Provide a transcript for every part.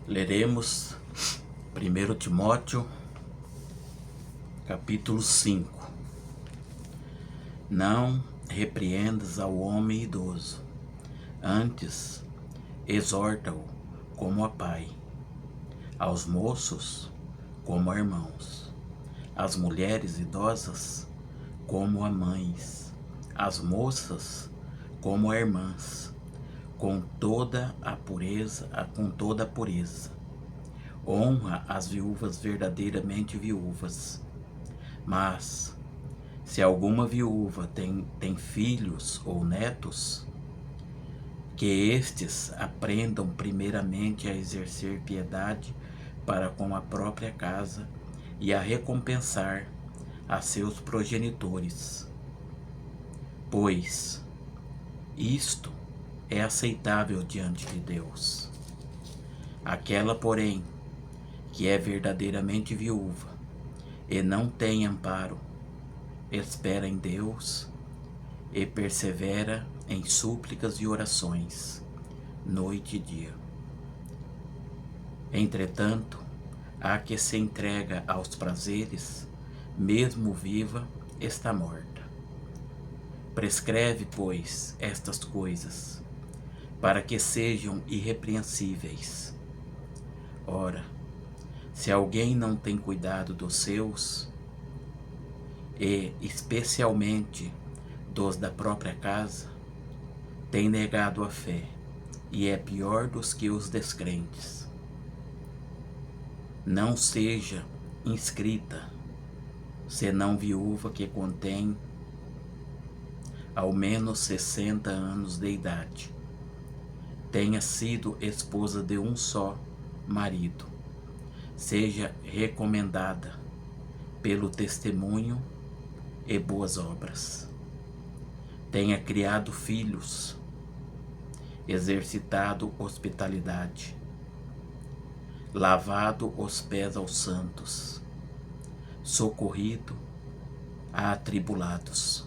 Leremos 1 Timóteo, capítulo 5. Não repreendas ao homem idoso, antes exorta-o como a pai, aos moços como a irmãos, às mulheres idosas como a mães, às moças como a irmãs, com toda a pureza. Honra as viúvas verdadeiramente viúvas. Mas, se alguma viúva tem filhos ou netos, que estes aprendam primeiramente a exercer piedade para com a própria casa e a recompensar a seus progenitores. Pois isto é aceitável diante de Deus. Aquela, porém, que é verdadeiramente viúva e não tem amparo, espera em Deus e persevera em súplicas e orações, noite e dia. Entretanto, a que se entrega aos prazeres, mesmo viva, está morta. Prescreve, pois, estas coisas, para que sejam irrepreensíveis. Ora, se alguém não tem cuidado dos seus, e especialmente dos da própria casa, tem negado a fé e é pior dos que os descrentes. Não seja inscrita, senão viúva que contém ao menos 60 anos de idade, tenha sido esposa de um só marido, seja recomendada pelo testemunho e boas obras, tenha criado filhos, exercitado hospitalidade, lavado os pés aos santos, socorrido a atribulados,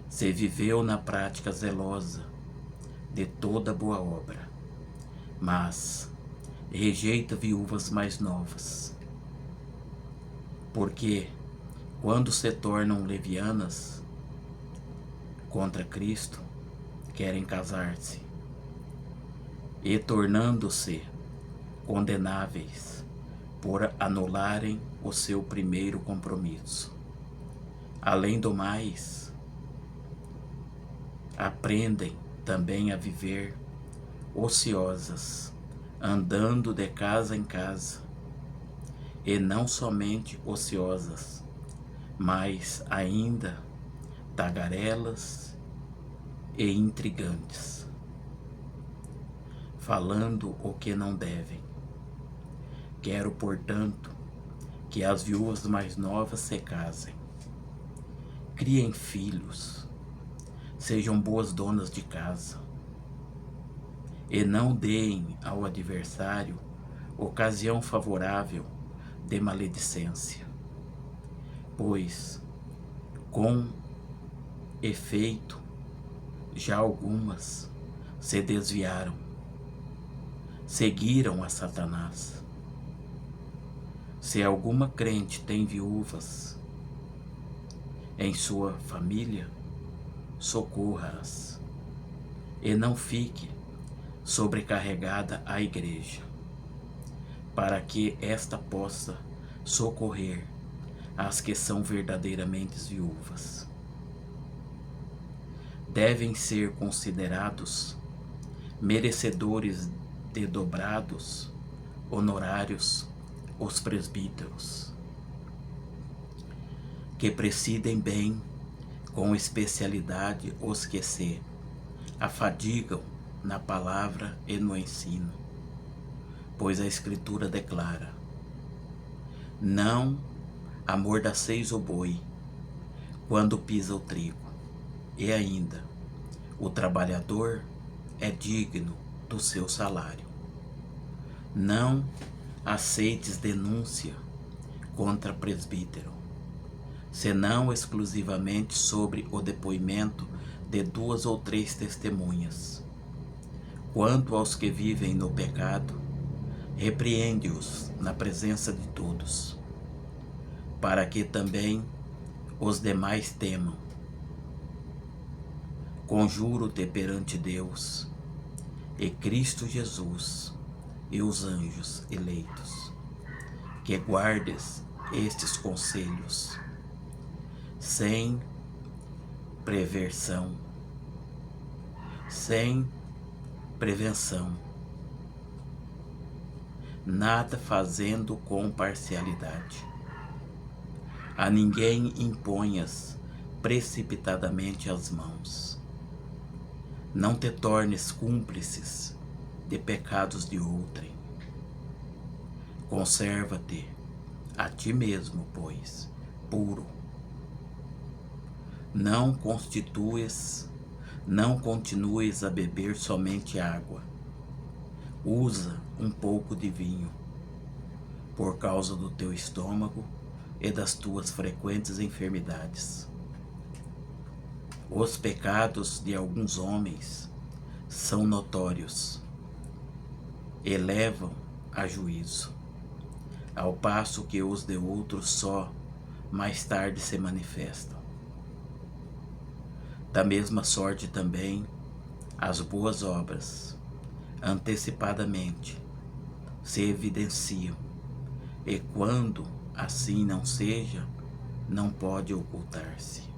se viveu na prática zelosa de toda boa obra, mas rejeita viúvas mais novas, porque quando se tornam levianas contra Cristo, querem casar-se, e tornando-se condenáveis por anularem o seu primeiro compromisso. Além do mais, aprendem também a viver ociosas, andando de casa em casa, e não somente ociosas, mas ainda tagarelas e intrigantes, falando o que não devem. Quero, portanto, que as viúvas mais novas se casem, criem filhos, sejam boas donas de casa, e não deem ao adversário ocasião favorável de maledicência, pois, com efeito, já algumas se desviaram, seguiram a Satanás. Se alguma crente tem viúvas em sua família, socorra-as, e não fique sobrecarregada a igreja, para que esta possa socorrer as que são verdadeiramente viúvas. Devem ser considerados merecedores de dobrados honorários os presbíteros, que presidem bem com especialidade os que se afadigam na palavra e no ensino, pois a Escritura declara: não amordaceis o boi quando pisa o trigo, e ainda o trabalhador é digno do seu salário. Não aceites denúncia contra presbítero, senão exclusivamente sobre o depoimento de 2 ou 3 testemunhas. Quanto aos que vivem no pecado, repreende-os na presença de todos, para que também os demais temam. Conjuro-te perante Deus e Cristo Jesus e os anjos eleitos, que guardes estes conselhos, sem prevenção, nada fazendo com parcialidade. A ninguém imponhas precipitadamente as mãos. Não te tornes cúmplices de pecados de outrem. Conserva-te a ti mesmo, pois, puro. Não continues a beber somente água. Usa um pouco de vinho, por causa do teu estômago e das tuas frequentes enfermidades. Os pecados de alguns homens são notórios e levam a juízo, ao passo que os de outros só mais tarde se manifestam. Da mesma sorte também, as boas obras, antecipadamente, se evidenciam, e quando assim não seja, não pode ocultar-se.